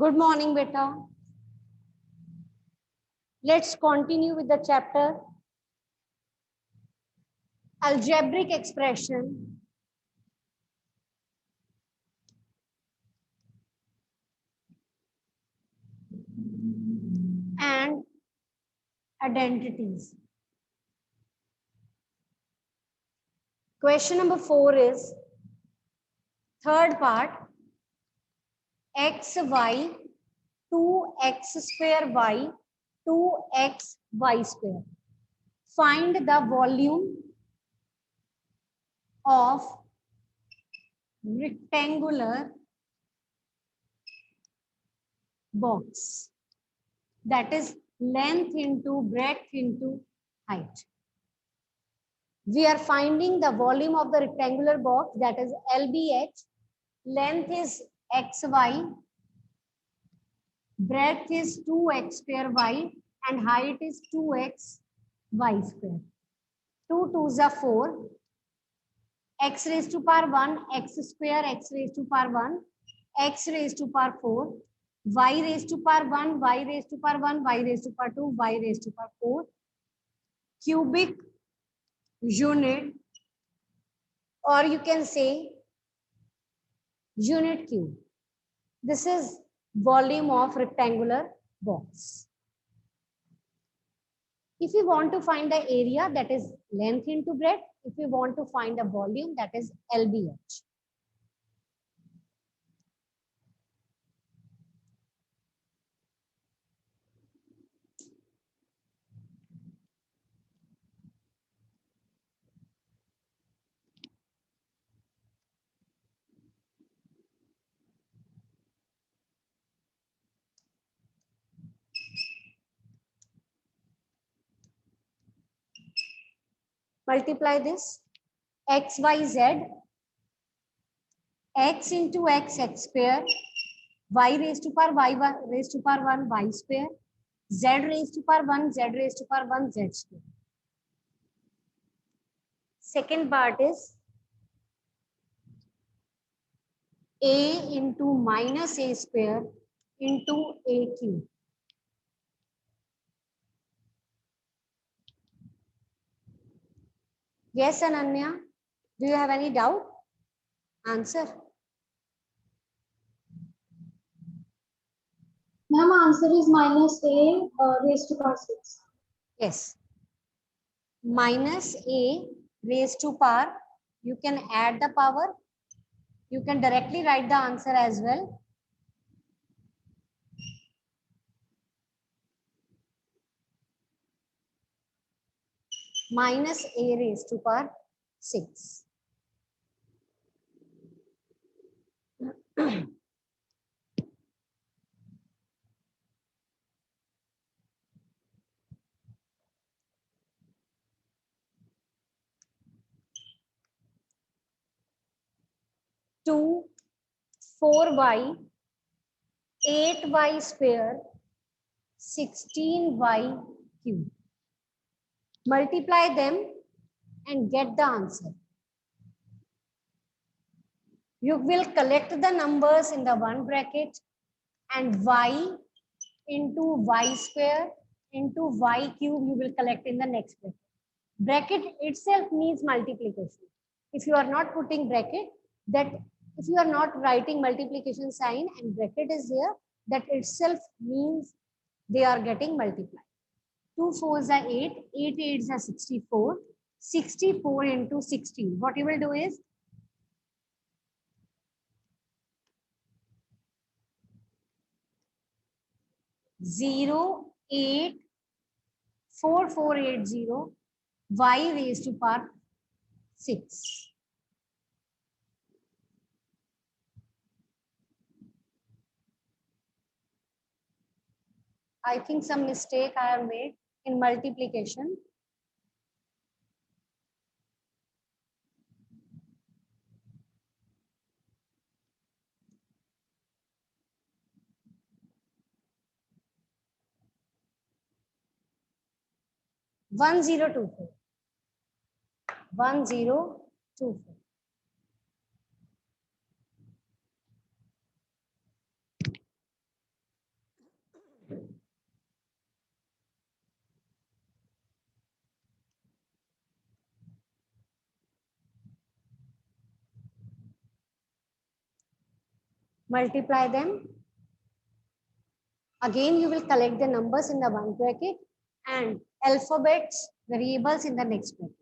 Good morning, beta. Let's continue with the chapter algebraic expression and identities. Question number 4 is third part, x y 2x square y 2x y square. Find the volume of rectangular box, that is length into breadth into height. We are finding the volume of the rectangular box, that is LBH. Length is xy, breadth is 2x square y, and height is 2x y square. 2 2s are 4. X raised to power 1, x square, x raised to power 1, x raised to power 4, y raised to power 1, y raised to power 1, y raised to power 2, y raised to power 4. Cubic unit, or you can say unit cube. This is volume of rectangular box. If we want to find the area, that is length into breadth. If we want to find the volume, that is LBH. Multiply this, x, y, z, x into x, x square, y raised to power y, y raised to power 1, y square, z raised to power 1, z raised to power 1, z square. Second part is a into minus a square into a cube. Yes, Ananya, do you have any doubt? Answer. Ma'am, answer is minus a raised to power 6. Yes. Minus a raised to power. You can add the power. You can directly write the answer as well. Minus a raised to power 6. Two, 4y, 8y square, 16y cube. Multiply them and get the answer. You will collect the numbers in the one bracket and y into y square into y cube you will collect in the next bracket. Bracket itself means multiplication. If you are not putting bracket, that if you are not writing multiplication sign and bracket is here, that itself means they are getting multiplied. 2 4s are 8, 8 8s are 64, 64 into 16. What you will do is, zero 8 4 4 8 0 y raised to power 6. I think some mistake I have made in multiplication. One zero two four. 1024. multiply them. Again, you will collect the numbers in the one bracket and alphabets, variables in the next bracket.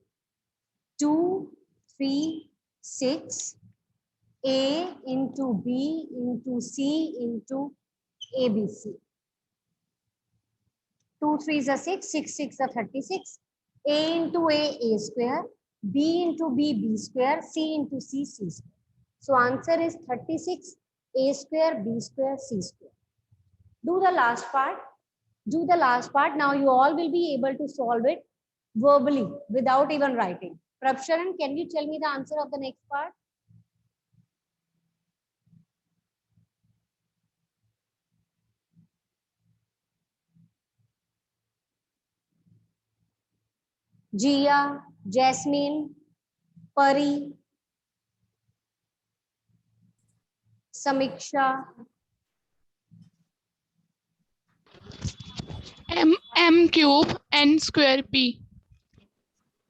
2, 3, 6, A into B into C into ABC. 2 3s are 6, 6 6 are 36. A into A square, B into B square, C into C square. So answer is 36, A square, B square, C square. Do the last part. Do the last part. Now you all will be able to solve it verbally without even writing. Prabsharan, can you tell me the answer of the next part? Jia, Jasmine, Pari, Samiksha. M cube n square p.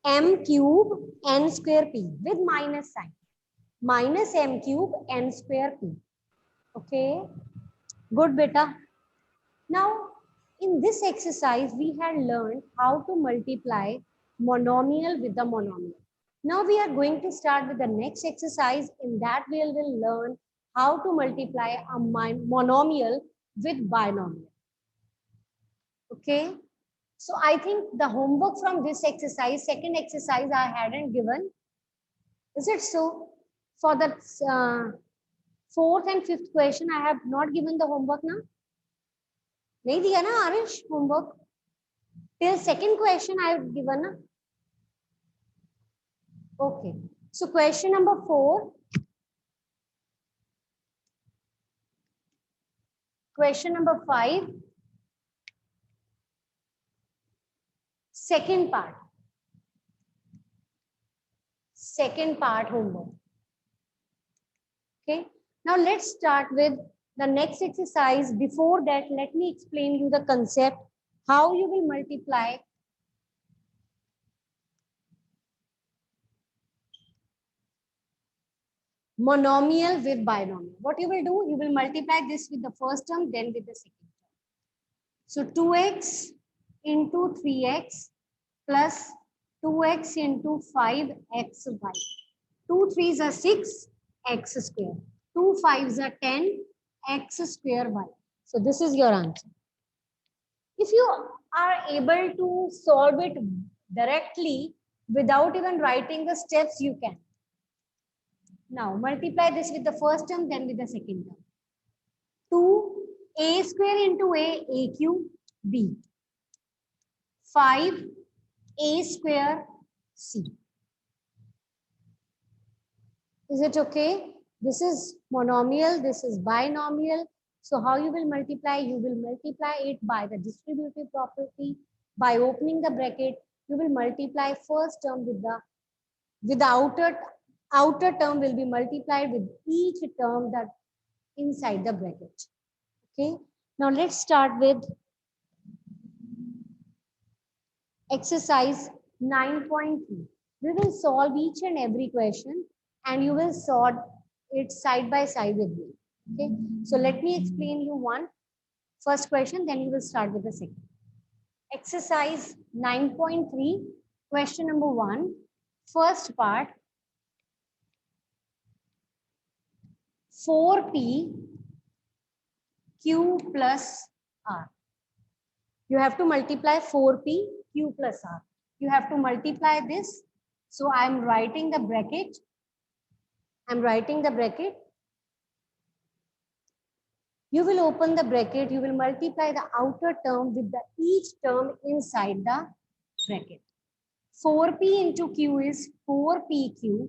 M cube n square p with minus sign. Minus M cube n square p. Okay. Good, beta. Now, in this exercise, we had learned how to multiply monomial with the monomial. Now we are going to start with the next exercise. In that we will learn how to multiply a monomial with binomial. Okay. So I think the homework from this exercise, second exercise I hadn't given. Is it so? For the fourth and fifth question, I have not given the homework now. नहीं दिया ना Aarish homework? Till second question I have given na? Okay. So question number 4. Question number 5. Second part. Second part homework. Okay. Now let's start with the next exercise. Before that, let me explain you the concept, how you will multiply monomial with binomial. What you will do, you will multiply this with the first term, then with the second term. So 2x into 3x plus 2x into 5xy. 2 3s are 6, x square. 2 5s are 10, x square y. So this is your answer. If you are able to solve it directly without even writing the steps, you can. Now multiply this with the first term, then with the second term. 2 a square into a cube, b. 5 a square, c. Is it okay? This is monomial, this is binomial. So how you will multiply? You will multiply it by the distributive property. By opening the bracket, you will multiply first term with the outer term will be multiplied with each term that inside the bracket. Okay. Now let's start with exercise 9.3. We will solve each and every question and you will solve it side by side with me. Okay. So let me explain you first question, then you will start with the second. Exercise 9.3, question number 1, first part. 4p q plus r. You have to multiply 4p q plus r. You have to multiply this. So I am writing the bracket. You will open the bracket. You will multiply the outer term with each term inside the bracket. 4p into q is 4pq.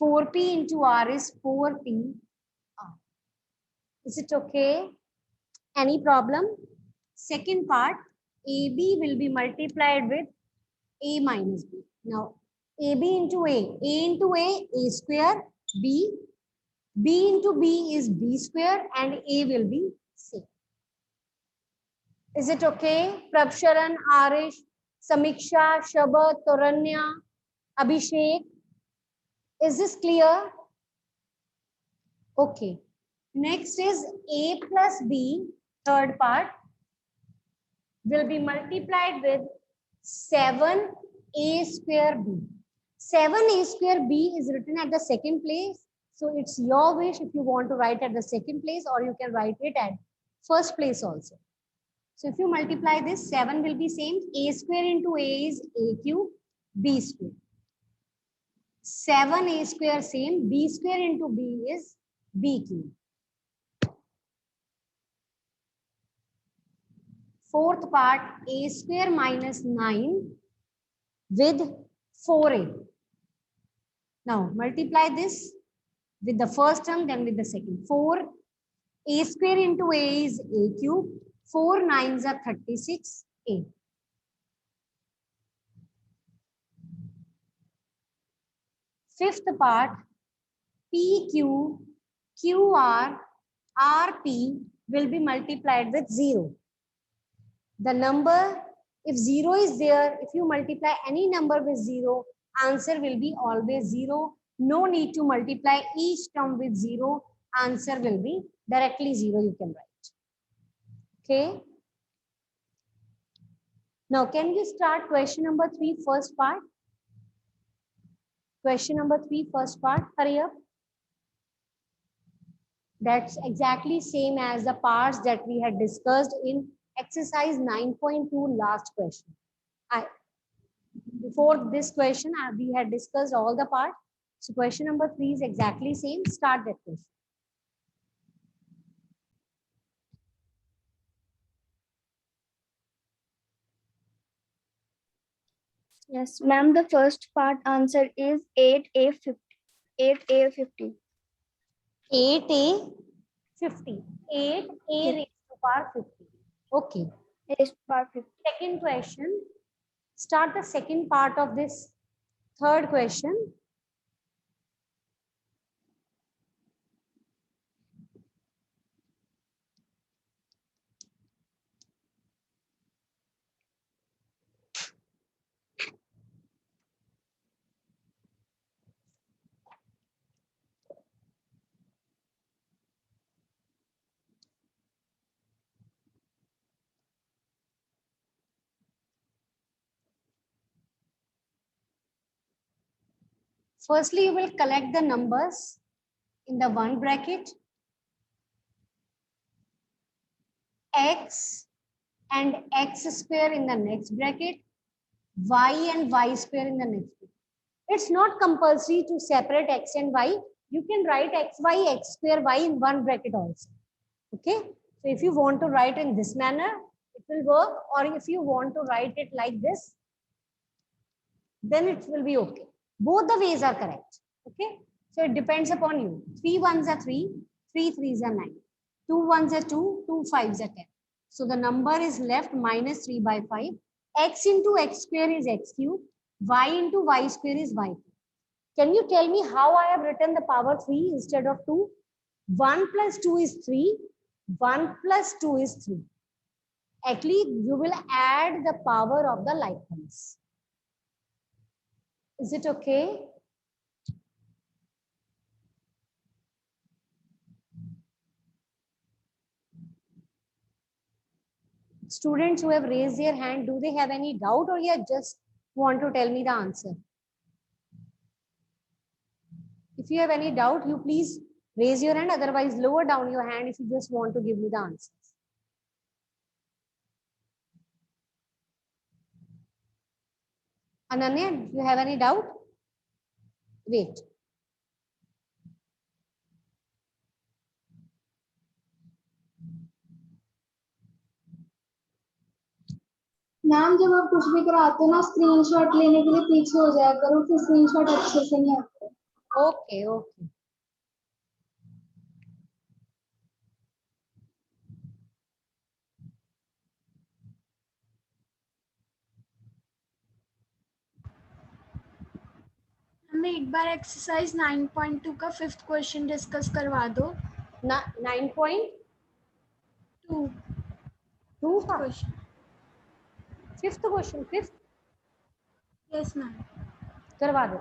4p into r is 4p r. Is it okay? Any problem? Second part, AB will be multiplied with A minus B. Now, AB into A square, B into B is B square, and A will be C. Is it okay? Prabsharan, Arish, Samiksha, Shabat, Toranya, Abhishek. Is this clear? Okay. Next is a plus b, third part, will be multiplied with 7a square b. 7a square b is written at the second place. So it's your wish if you want to write at the second place, or you can write it at first place also. So if you multiply this, 7 will be same. A square into a is a cube, b square. 7a square same, b square into b is b cube. Fourth part, a square minus 9 with 4a. Now multiply this with the first term, then with the second. 4, a square into a is a cube. 4 9s are 36a. Fifth part, PQ, QR, RP will be multiplied with 0. The number, if 0 is there, if you multiply any number with 0, answer will be always 0. No need to multiply each term with 0. Answer will be directly 0 you can write. Okay. Now, can you start question number 3, first part? Question number 3, first part. Hurry up. That's exactly same as the parts that we had discussed in exercise 9.2 last question. Before this question, we had discussed all the parts. So question number 3 is exactly same. Start that question. Yes, ma'am, the first part answer is 8A50. 8A50. 8a 50. 8a raised to power 50. Okay. Raised to power 50. Second question. Start the second part of this third question. Firstly, you will collect the numbers in the one bracket, x and x square in the next bracket, y and y square in the next bracket. It's not compulsory to separate x and y. You can write x, y, x square, y in one bracket also. Okay. So if you want to write in this manner, it will work. Or if you want to write it like this, then it will be okay. Both the ways are correct. Okay. So it depends upon you. 3 1s are 3, 3 3s are 9. 2 1s are 2, 2 5s are 10. So the number is left minus 3 by 5. X into x square is x cube. Y into y square is y cube. Can you tell me how I have written the power 3 instead of 2? 1 plus 2 is 3. 1 plus 2 is 3. Actually, you will add the power of the like ones. Is it okay? Students who have raised their hand, do they have any doubt, or you just want to tell me the answer? If you have any doubt, you please raise your hand. Otherwise, lower down your hand if you just want to give me the answers. Ananya, you have any doubt? Wait. Ma'am जब आप कुछ भी कराते हो ना screenshot लेने के लिए पीछे हो जाया करो फिर स्क्रीनशॉट अच्छे से नहीं आते. Okay, okay. हमें एक बार एक्सरसाइज 9.2 का फिफ्थ क्वेश्चन डिस्कस करवा दो. 9.2 का question. Fifth question, fifth yes ma'am. करवा दो.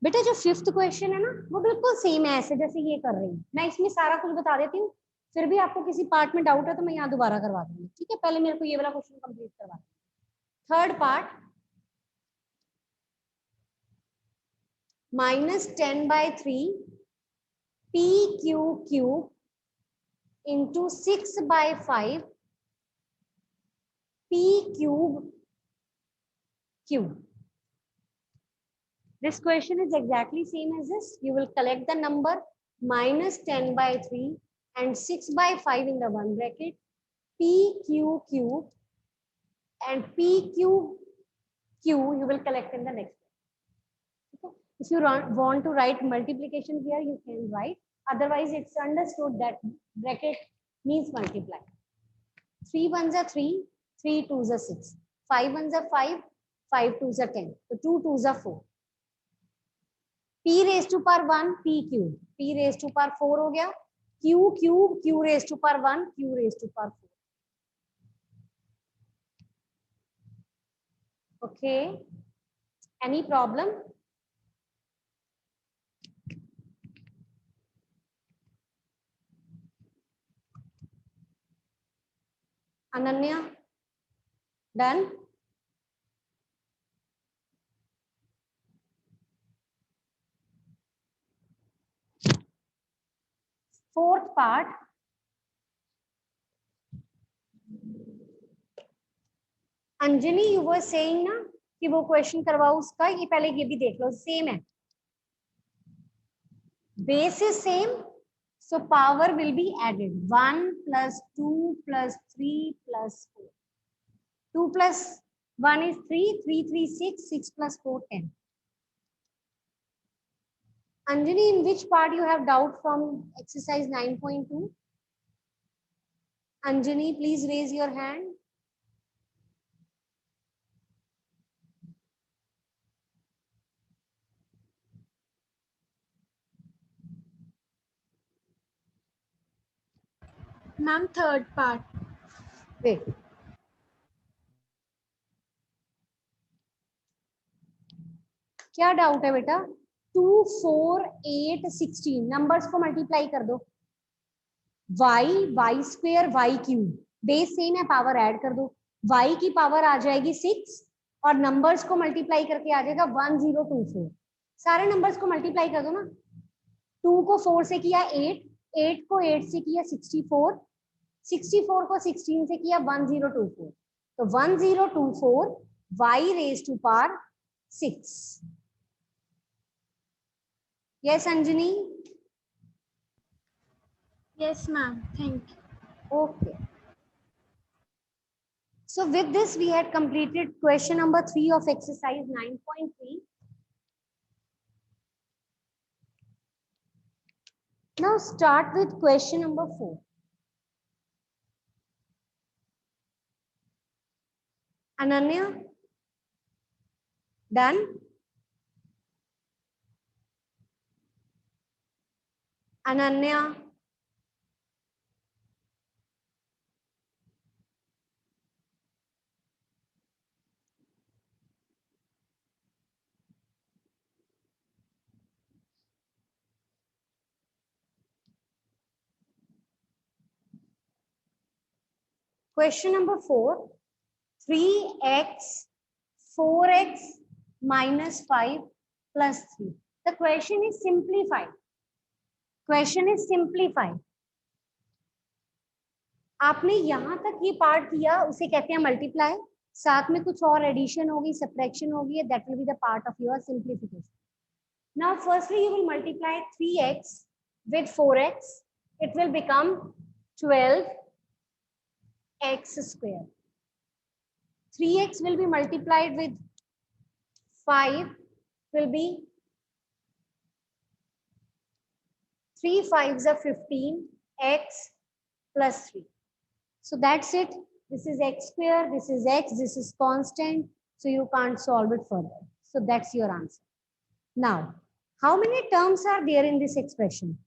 बेटा जो फिफ्थ क्वेश्चन है ना वो बिल्कुल सेम है ऐसे जैसे ये कर रही हूँ मैं, इसमें सारा कुछ बता देती हूँ, फिर भी आपको किसी पार्ट में डाउट है तो मैं यहाँ दोबारा करवा दूंगी, ठीक है? पहले मेरे को ये वाला क्वेश्चन कंप्लीट करवा। Third part, -10/3 PQ³ into 6/5 P³ This question is exactly same as this. You will collect the number -10/3 and 6/5 in the one bracket, PQ³ and PQ you will collect in the next. Okay. If you want to write multiplication here, you can write. Otherwise, it's understood that bracket means multiply. 3 ones are 3, 3 twos are 6, 5 ones are 5, 5 twos are 10. So 2 twos are 4. P raised to power 1, P³. P raised to power 4 हो गया. Q³, Q raised to power 1, Q raised to power 4. Okay. Any problem? Ananya? Done? Fourth part. Anjani, you were saying ना कि वो question करवाओ उसका, ये पहले ये भी देख लो, सेम है, base is same, so power will be added. 1 plus 2 plus 3 plus 4. 2 plus 1 is 3, 3 3 6, 6 plus 4 10. Anjani, in which part you have doubt from exercise 9.2? Anjani, please raise your hand. Ma'am, third part. Wait. क्या doubt है बेटा? 2 4 8 16 numbers को multiply कर दो. y square y³ base same है, power add कर दो. y की पावर आ जाएगी 6 और नंबर्स को मल्टीप्लाई करके आ जाएगा 1024. सारे नंबर्स को मल्टीप्लाई कर दो ना. 2 को 4 से किया 8, 8 को 8 से किया 64, 64 को 16 से किया 1024. तो 1024 y raised to power 6. Yes, Anjani? Yes, ma'am. Thank you. Okay. So with this, we had completed question number 3 of exercise 9.3. Now start with question number 4. Ananya? Done? Ananya? Question number 4. 3x, 4x minus 5 plus 3. The question is simplified. Question is simplified. आपने यहां तक ये part किया, उसे कहते हैं multiply. साथ में कुछ और एडिशन होगी, सब्ट्रैक्शन होगी, that will be the part of your simplification. Now firstly you will multiply 3x with 4x. It will become 12x square. 3x will be multiplied with 5, will be 3 5s are 15, x plus 3. So that's it. This is x square, this is x, this is constant. So you can't solve it further. So that's your answer. Now, how many terms are there in this expression?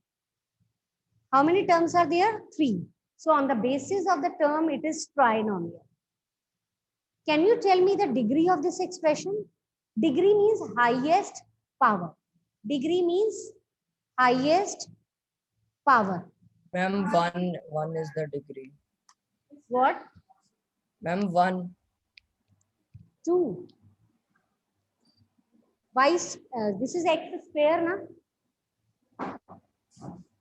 How many terms are there? 3. So on the basis of the term, it is trinomial. Can you tell me the degree of this expression? Degree means highest power. Degree means highest power. Ma'am, one is the degree. What? Ma'am, 1. 2. This is x square, na?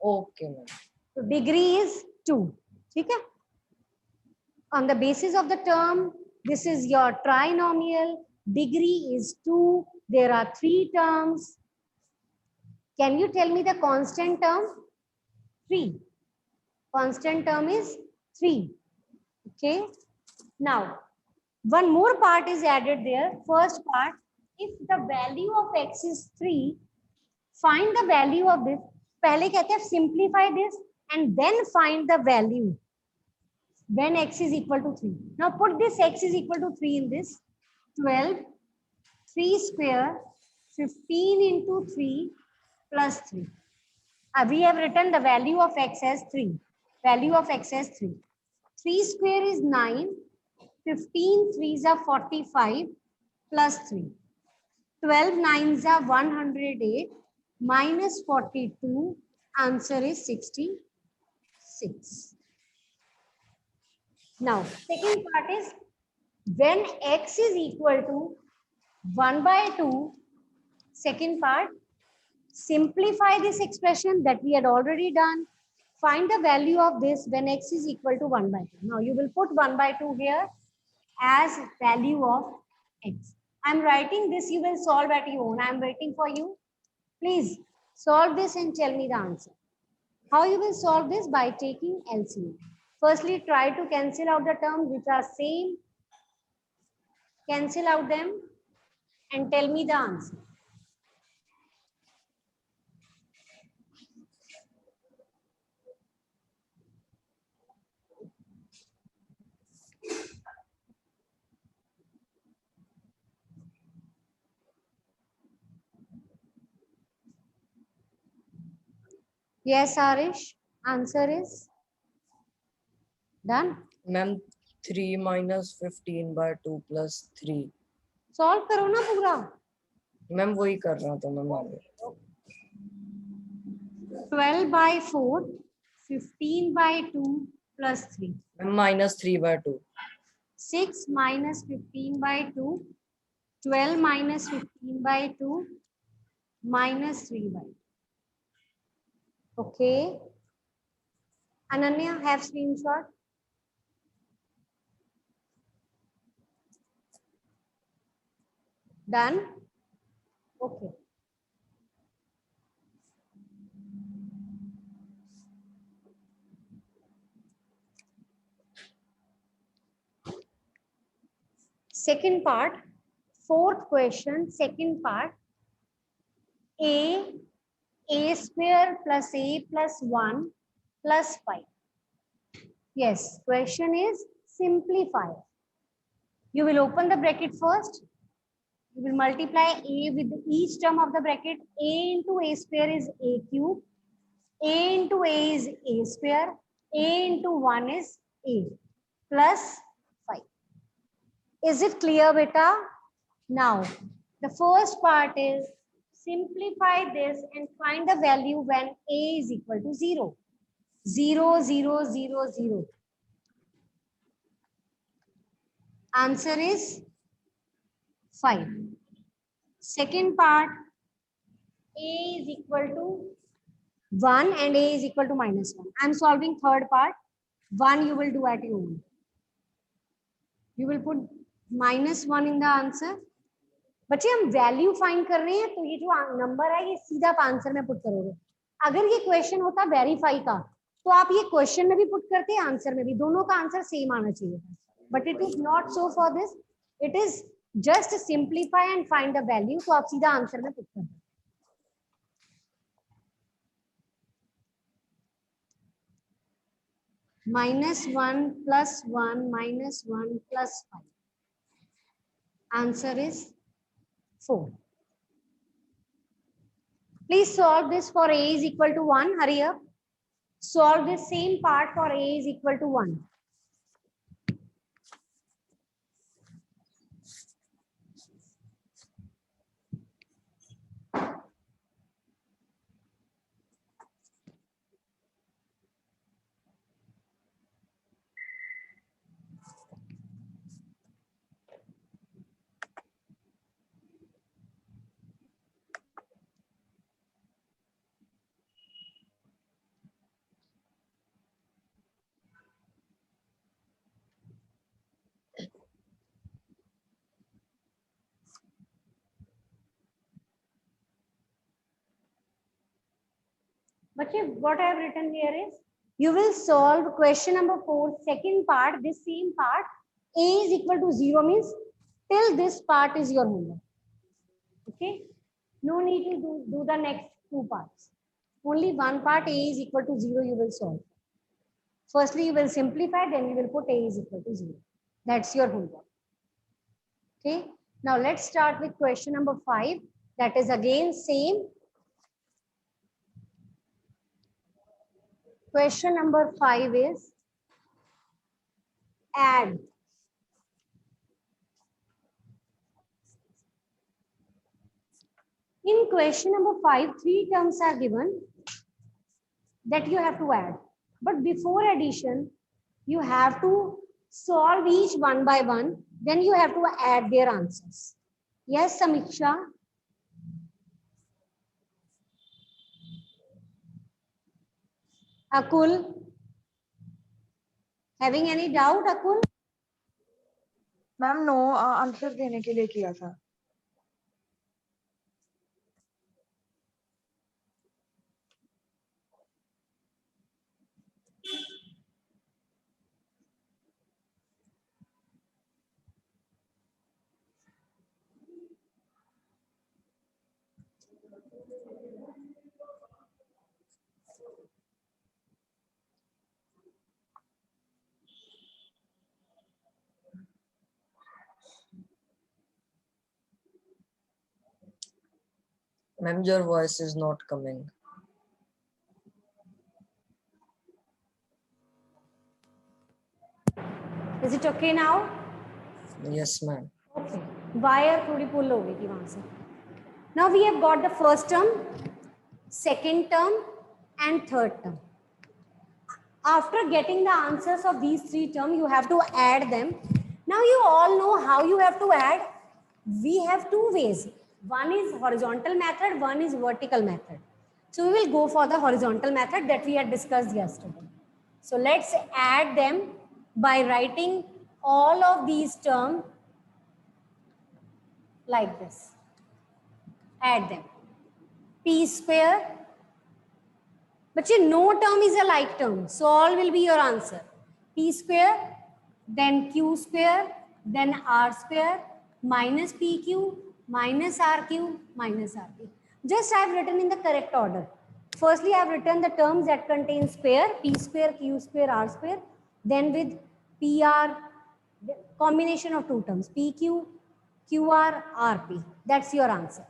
Okay, ma'am. So degree is 2. ठीक है? On the basis of the term, this is your trinomial. Degree is 2. There are 3 terms. Can you tell me the constant term? 3. Constant term is 3. Okay. Now, one more part is added there. First part, if the value of x is 3, find the value of this. पहले कहते हैं simplify this and then find the value when x is equal to 3. Now put this x is equal to 3 in this. 12, 3 square, 15 into 3 plus 3. We have written the value of x as 3. Value of x as 3. 3 square is 9. 15 3s are 45 plus 3. 12 9s are 108 minus 42. Answer is 66. Now, second part is when x is equal to 1 by 2. Second part, simplify this expression that we had already done. Find the value of this when x is equal to 1 by 2. Now, you will put 1 by 2 here as value of x. I'm writing this, you will solve at your own. I'm waiting for you. Please solve this and tell me the answer. How you will solve this? By taking LCM. Firstly, try to cancel out the terms which are same. Cancel out them and tell me the answer. Yes, Arish. Answer is done. Ma'am, 3 minus 15 by 2 plus 3. Solve करो ना पूरा. Ma'am वही कर रहा था ma'am आगे. 12 by 4, 15 by 2 plus 3. Ma'am minus 3 by 2. 6 minus 15 by 2, 12 minus 15 by 2, minus 3 by 2. Okay. Ananya, have screenshot. Done? Okay. Second part, fourth question, second part. A square plus a plus 1 plus 5. Yes, question is simplify. You will open the bracket first. You will multiply a with each term of the bracket. A into a square is a cube. A into a is a square. A into 1 is a plus 5. Is it clear, beta? Now, the first part is simplify this and find the value when a is equal to 0. 0, 0, 0, 0. Answer is 5. Second part, a is equal to 1 and a is equal to minus 1. I am solving third part. 1 you will do at your own. You will put minus 1 in the answer. बच्चे हम value find कर रहे हैं तो ये जो number है ये सीधा आप आंसर में पुट करोगे. अगर ये क्वेश्चन होता वेरीफाई का तो आप ये क्वेश्चन में भी पुट करते आंसर में भी, दोनों का आंसर सेम आना चाहिए था. But it is not so for this. It is just simplify and find the value, तो आप सीधा आंसर में पुट करते. -1 plus 1 minus 1 plus 5. Answer is 4. Please solve this for a is equal to 1. Hurry up. Solve this same part for a is equal to 1. But what I have written here is, you will solve question number 4, second part, this same part, a is equal to 0 means till this part is your homework. Okay, no need to do the next 2 parts. Only one part, a is equal to 0, you will solve. Firstly, you will simplify, then you will put a is equal to 0. That's your homework. Okay, now let's start with question number 5. That is again same. Question number 5 is add. In question number 5, 3 terms are given that you have to add. But before addition, you have to solve each one by one. Then you have to add their answers. Yes, Samiksha? Akul? Having any doubt, Akul? Ma'am no answer देने के लिए किया था. Ma'am, your voice is not coming. Is it okay now? Yes, ma'am. Okay. Wire थोड़ी pull हो गई थी वहां से. Now we have got the first term, second term, and third term. After getting the answers of these 3 terms, you have to add them. Now you all know how you have to add. We have 2 ways. One is horizontal method, one is vertical method. So we will go for the horizontal method that we had discussed yesterday. So let's add them by writing all of these terms like this. Add them. P square. But no term is a like term. So all will be your answer. P square, then Q square, then R square, minus PQ, minus RQ, minus RP. Just I have written in the correct order. Firstly, I have written the terms that contain square, P square, Q square, R square. Then with PR, the combination of 2 terms, PQ, QR, RP. That's your answer.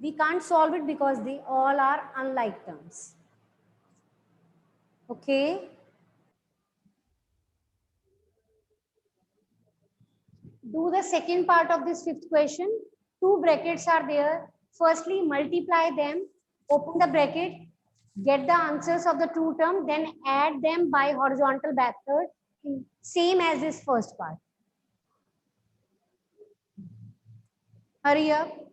We can't solve it because they all are unlike terms. Okay. Do the second part of this 5th question. 2 brackets are there. Firstly, multiply them, open the bracket, get the answers of the 2 terms, then add them by horizontal method, same as this first part. Hurry up.